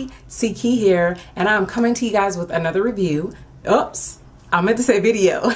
Key, C Key here, and I'm coming to you guys with another review. Oops, I meant to say video.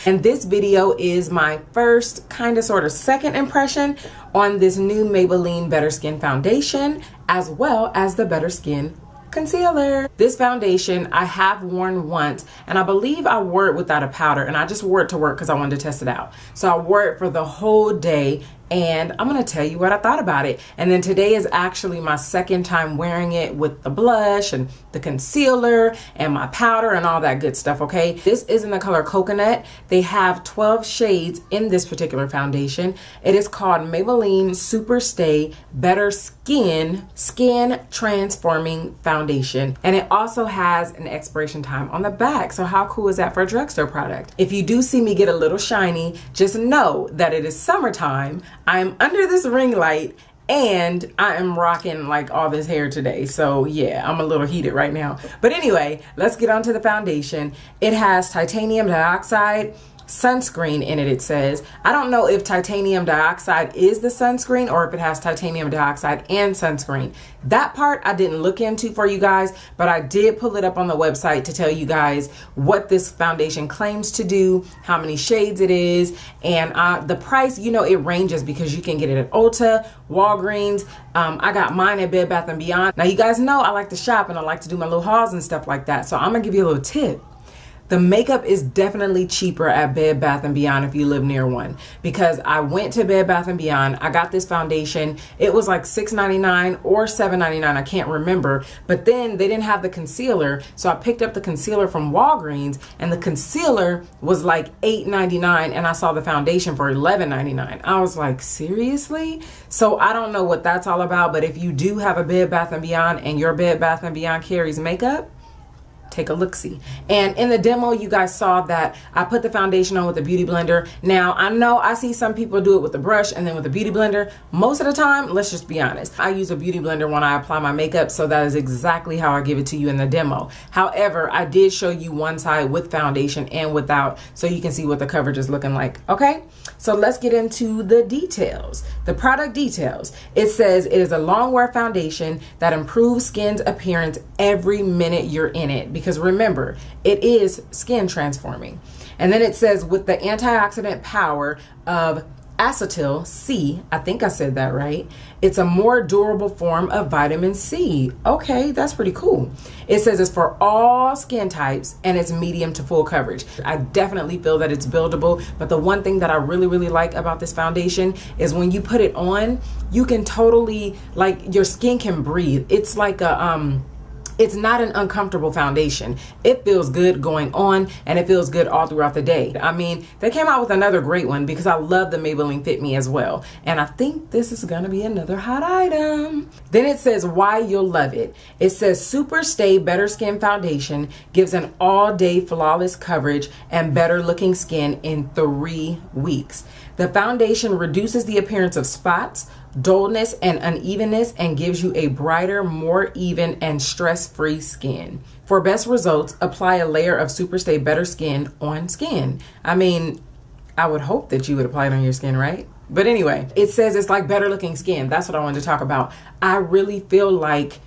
And this video is my first kind of sort of second impression on this new Maybelline Better Skin foundation, as well as the Better Skin concealer. This foundation I have worn once, and I believe I wore it without a powder, and I just wore it to work because I wanted to test it out. So I wore it for the whole day, and I'm gonna tell you what I thought about it. And then today is actually my second time wearing it with the blush and the concealer and my powder and all that good stuff, okay? This is in the color Coconut. They have 12 shades in this particular foundation. It is called Maybelline Super Stay Better Skin Transforming Foundation. And it also has an expiration time on the back. So how cool is that for a drugstore product? If you do see me get a little shiny, just know that it is summertime. I'm under this ring light and I am rocking like all this hair today. So yeah, I'm a little heated right now. But anyway, let's get on to the foundation. It has titanium dioxide sunscreen in it, it says. I don't know if titanium dioxide is the sunscreen or if it has titanium dioxide and sunscreen. That part I didn't look into for you guys, but I did pull it up on the website to tell you guys what this foundation claims to do, how many shades it is, and the price, you know, it ranges because you can get it at Ulta, Walgreens. I got mine at Bed Bath & Beyond. Now you guys know I like to shop and I like to do my little hauls and stuff like that, so I'm gonna give you a little tip. The makeup is definitely cheaper at Bed Bath & Beyond if you live near one, because I went to Bed Bath & Beyond. I got this foundation. It was like $6.99 or $7.99. I can't remember. But then they didn't have the concealer. So I picked up the concealer from Walgreens, and the concealer was like $8.99, and I saw the foundation for $11.99. I was like, seriously? So I don't know what that's all about. But if you do have a Bed Bath & Beyond and your Bed Bath & Beyond carries makeup, take a look-see. And in the demo, you guys saw that I put the foundation on with a beauty blender. Now, I know I see some people do it with the brush and then with the beauty blender. Most of the time, let's just be honest, I use a beauty blender when I apply my makeup, so that is exactly how I give it to you in the demo. However, I did show you one side with foundation and without, so you can see what the coverage is looking like, okay? So let's get into the details. The product details. It says it is a long wear foundation that improves skin's appearance every minute you're in it. Because remember, it is skin transforming. And then it says with the antioxidant power of acetyl C, I think I said that right, it's a more durable form of vitamin C. Okay, that's pretty cool. It says it's for all skin types and it's medium to full coverage. I definitely feel that it's buildable, but the one thing that I really like about this foundation is when you put it on, you can totally, like, your skin can breathe. It's like a it's not an uncomfortable foundation. It feels good going on, and it feels good all throughout the day. I mean, they came out with another great one because I love the Maybelline Fit Me as well. And I think this is gonna be another hot item. Then it says why you'll love it. It says Super Stay Better Skin Foundation gives an all-day flawless coverage and better looking skin in 3 weeks. The foundation reduces the appearance of spots, dullness, and unevenness, and gives you a brighter, more even, and stress-free skin. For best results, apply a layer of Super Stay Better Skin on skin. I mean, I would hope that you would apply it on your skin, right? But anyway, it says it's like better looking skin. That's what I wanted to talk about. I really feel like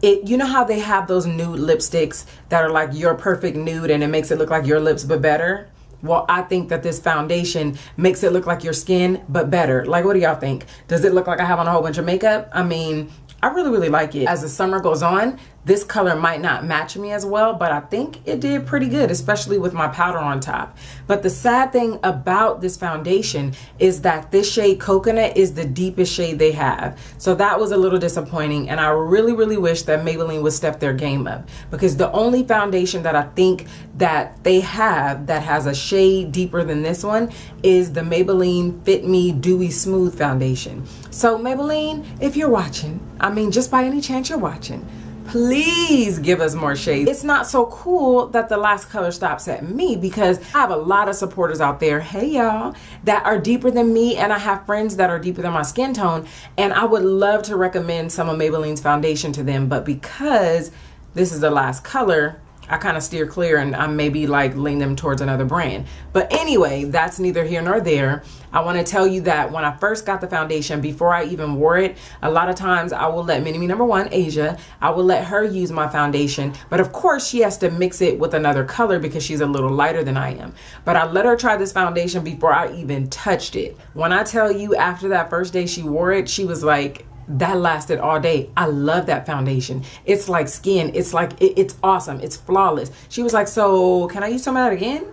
it, you know how they have those nude lipsticks that are like your perfect nude and it makes it look like your lips but better? Well, I think that this foundation makes it look like your skin, but better. Like, what do y'all think? Does it look like I have on a whole bunch of makeup? I mean, I really like it. As the summer goes on, this color might not match me as well, but I think it did pretty good, especially with my powder on top. But the sad thing about this foundation is that this shade Coconut is the deepest shade they have. So that was a little disappointing, and I really wish that Maybelline would step their game up, because the only foundation that I think that they have that has a shade deeper than this one is the Maybelline Fit Me Dewy Smooth Foundation. So Maybelline, if you're watching, I mean, just by any chance you're watching, please give us more shades. It's not so cool that the last color stops at me, because I have a lot of supporters out there, hey y'all, that are deeper than me, and I have friends that are deeper than my skin tone, and I would love to recommend some of Maybelline's foundation to them, but because this is the last color, I kind of steer clear and I maybe like lean them towards another brand. But anyway, that's neither here nor there. I want to tell you that when I first got the foundation, before I even wore it, a lot of times I will let Mini-Me number one, Asia, I will let her use my foundation. But of course she has to mix it with another color because she's a little lighter than I am. But I let her try this foundation before I even touched it. When I tell you after that first day she wore it, she was like, that lasted all day. I love that foundation. It's like skin. It's like, it's awesome. It's flawless. She was like, so can I use some of that again?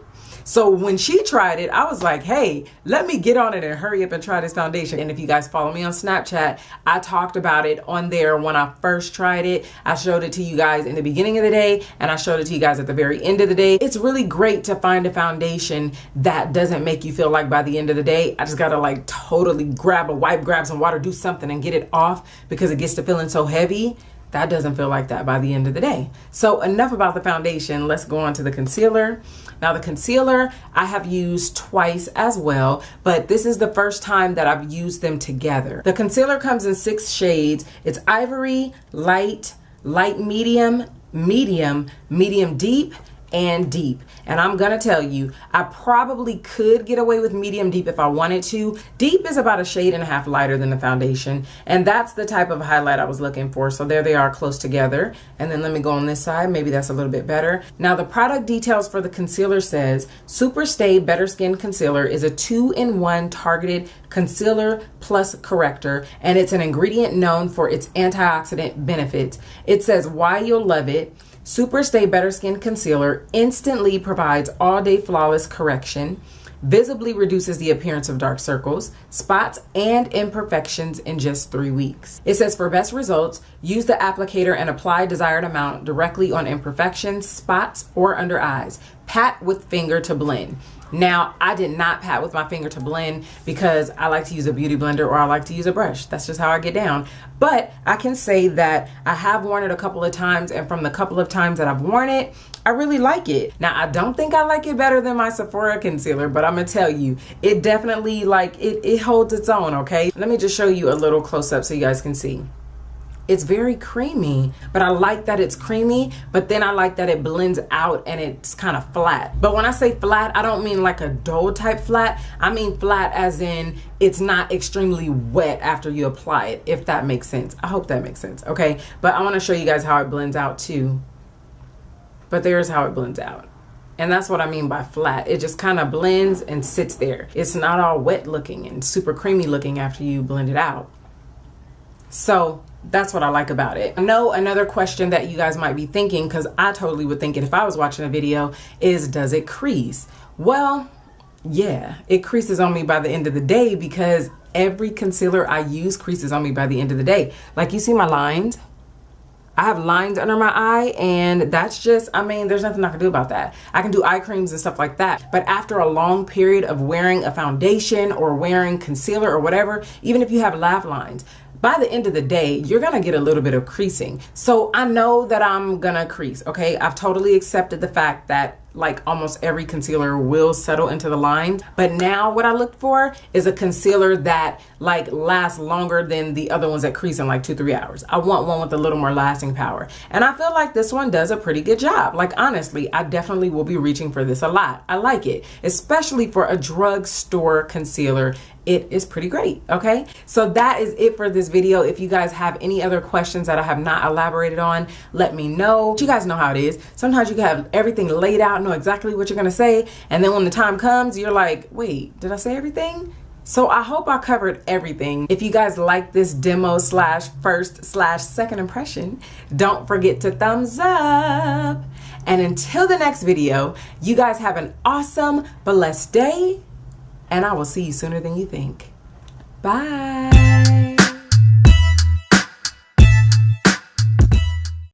So when she tried it, I was like, hey, let me get on it and hurry up and try this foundation. And if you guys follow me on Snapchat, I talked about it on there when I first tried it. I showed it to you guys in the beginning of the day and I showed it to you guys at the very end of the day. It's really great to find a foundation that doesn't make you feel like by the end of the day, I just gotta like totally grab a wipe, grab some water, do something and get it off because it gets to feeling so heavy. That doesn't feel like that by the end of the day. So enough about the foundation. Let's go on to the concealer. Now the concealer I have used twice as well, but this is the first time that I've used them together. The concealer comes in 6 shades. It's ivory, light, light medium, medium, medium deep, and deep. And I'm gonna tell you, I probably could get away with medium deep if I wanted to. Deep is about a shade and a half lighter than the foundation, and that's the type of highlight I was looking for. So there they are close together. And then let me go on this side, maybe that's a little bit better. Now the product details for the concealer says Super Stay Better Skin Concealer is a 2-in-1 targeted concealer plus corrector, and it's an ingredient known for its antioxidant benefits. It says why you'll love it. Super Stay Better Skin Concealer instantly provides all-day flawless correction, visibly reduces the appearance of dark circles, spots, and imperfections in just 3 weeks. It says for best results, use the applicator and apply desired amount directly on imperfections, spots, or under eyes. Pat with finger to blend. Now, I did not pat with my finger to blend because I like to use a beauty blender or I like to use a brush. That's just how I get down. But I can say that I have worn it a couple of times, and from the couple of times that I've worn it, I really like it. Now, I don't think I like it better than my Sephora concealer, but I'm gonna tell you, it definitely it holds its own, okay? Let me just show you a little close up so you guys can see. It's very creamy, but I like that it's creamy, but then I like that it blends out and it's kind of flat. But when I say flat, I don't mean like a dough type flat. I mean flat as in it's not extremely wet after you apply it, if that makes sense. I hope that makes sense, okay? But I wanna show you guys how it blends out too. But there's how it blends out. And that's what I mean by flat. It just kind of blends and sits there. It's not all wet looking and super creamy looking after you blend it out. So that's what I like about it. I know another question that you guys might be thinking, because I totally would think it if I was watching a video, is does it crease? Well, yeah, it creases on me by the end of the day because every concealer I use creases on me by the end of the day. Like you see my lines? I have lines under my eye, and that's just, I mean, there's nothing I can do about that. I can do eye creams and stuff like that. But after a long period of wearing a foundation or wearing concealer or whatever, even if you have laugh lines, by the end of the day, you're gonna get a little bit of creasing. So I know that I'm gonna crease, okay? I've totally accepted the fact that like almost every concealer will settle into the lines. But now what I look for is a concealer that like lasts longer than the other ones that crease in like 2-3 hours. I want one with a little more lasting power. And I feel like this one does a pretty good job. Like honestly, I definitely will be reaching for this a lot. I like it, especially for a drugstore concealer. It is pretty great, okay? So that is it for this video. If you guys have any other questions that I have not elaborated on, let me know. You guys know how it is. Sometimes you can have everything laid out, know exactly what you're gonna say, and then when the time comes, you're like, wait, did I say everything? So I hope I covered everything. If you guys like this demo / first / second impression, don't forget to thumbs up. And until the next video, you guys have an awesome, blessed day, and I will see you sooner than you think. Bye.